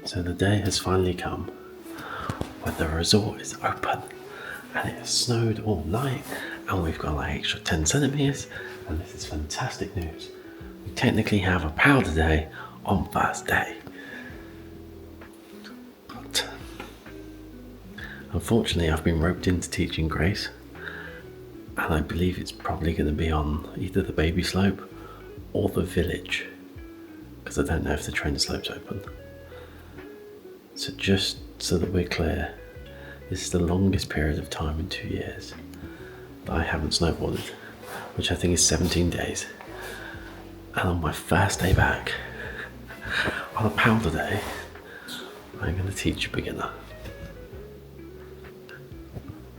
So the day has finally come when the resort is open and it has snowed all night and we've got like extra 10 centimeters and this is fantastic news. We technically have a powder day on first day. But unfortunately I've been roped into teaching Grace and I believe it's probably going to be on either the baby slope or the village because I don't know if the trend slope's open. So just so that we're clear, this is the longest period of time in 2 years that I haven't snowboarded, which I think is 17 days. And on my first day back, on a powder day, I'm going to teach a beginner.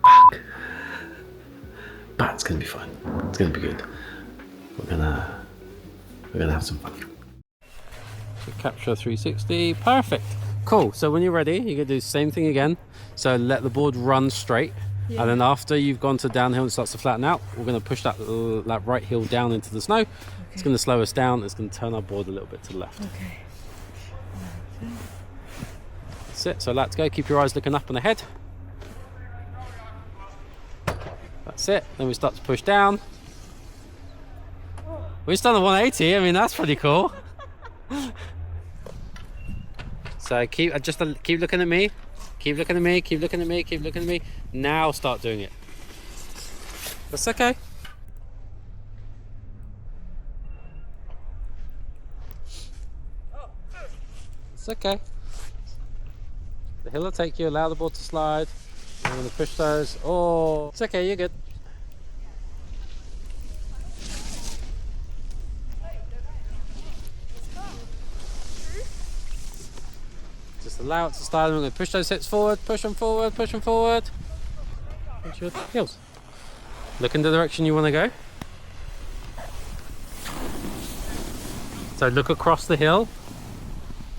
Fuck. But it's going to be fun. It's going to be good. We're gonna have some fun. So capture 360, perfect. Cool, so when you're ready, you're going to do the same thing again. So let the board run straight. Yeah. And then after you've gone to downhill and starts to flatten out, we're going to push that right heel down into the snow. Okay. It's going to slow us down. It's going to turn our board a little bit to the left. Okay. That's it. So let's go. Keep your eyes looking up and ahead. That's it. Then we start to push down. We've just done a 180. I mean, that's pretty cool. So keep looking at me. Keep looking at me, keep looking at me, keep looking at me. Now start doing it. That's okay. It's okay. The hill will take you, allow the board to slide. I'm going to push those. Oh, it's okay, you're good. Just allow it to slide. We're going to push those hips forward, push them forward, push them forward. Push your heels. Look in the direction you want to go. So look across the hill.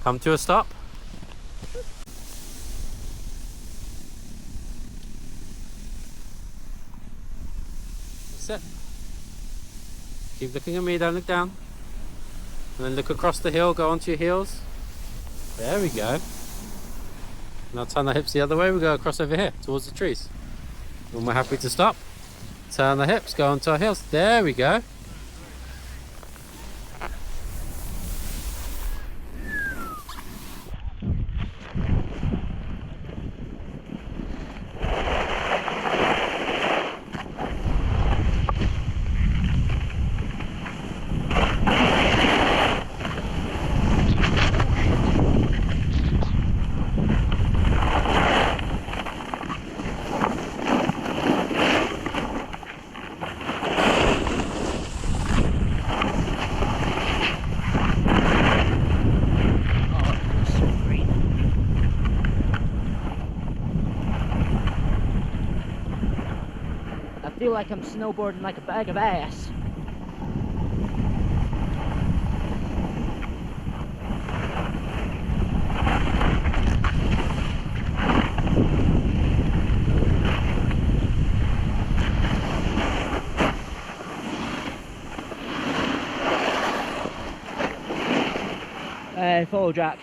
Come to a stop. That's it. Keep looking at me, don't look down. And then look across the hill, go onto your heels. There we go. Now turn the hips the other way, we go across over here towards the trees. When we're happy to stop, turn the hips, go onto our heels. There we go. I feel like I'm snowboarding like a bag of ass. Follow Jack.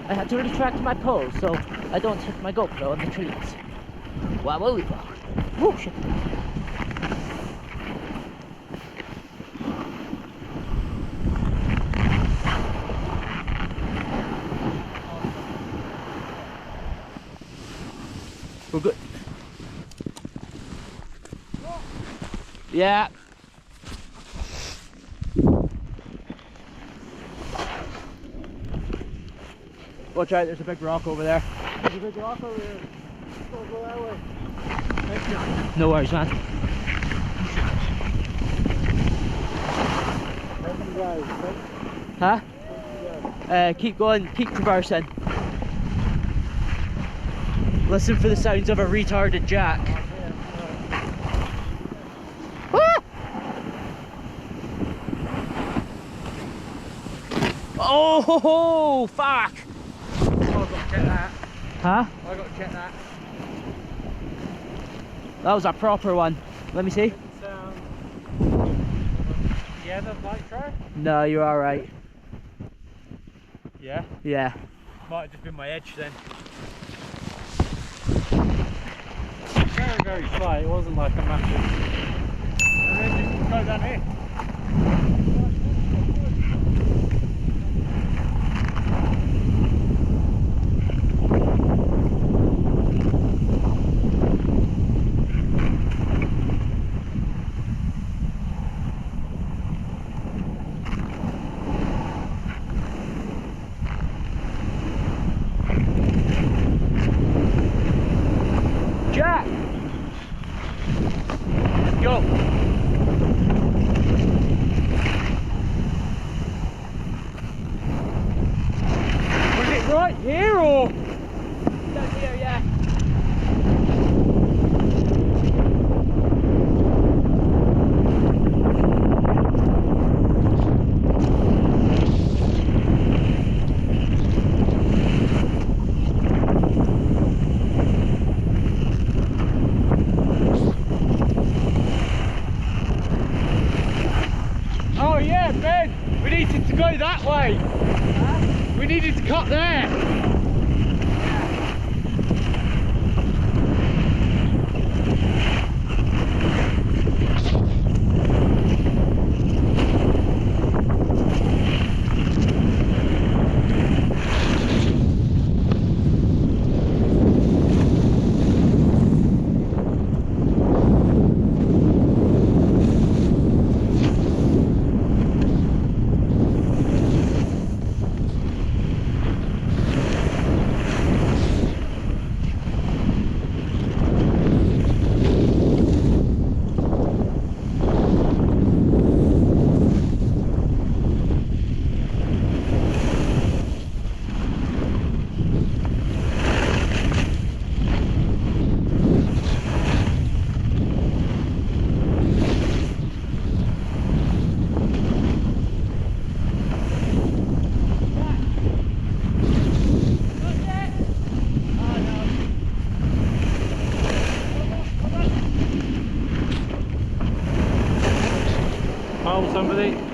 I had to retract my pole so I don't hit my GoPro on the trees. Wow, whoa, whoa. Whoa, shit. We're good. Yeah. Watch out, there's a big rock over there. There's a big rock over there. Don't go that way. Thank you. No worries, man. Thank you guys. Huh? Thank you guys. Keep going, keep traversing. Listen for the sounds of a retarded Jack. Oh, ho, ho, fuck! Oh, get that. Huh? I got to check that. That was a proper one. Let me see. Didn't sound... Yeah, the nitro? No, you're alright. Yeah. Yeah. Might have just been my edge then. Very, very slight. It wasn't like a massive. And then just go down here. Jack! Let's go! Was it right here or? Down here, yeah. Oh yeah, Ben! We needed to go that way! Huh? We needed to cut there! Oh, somebody.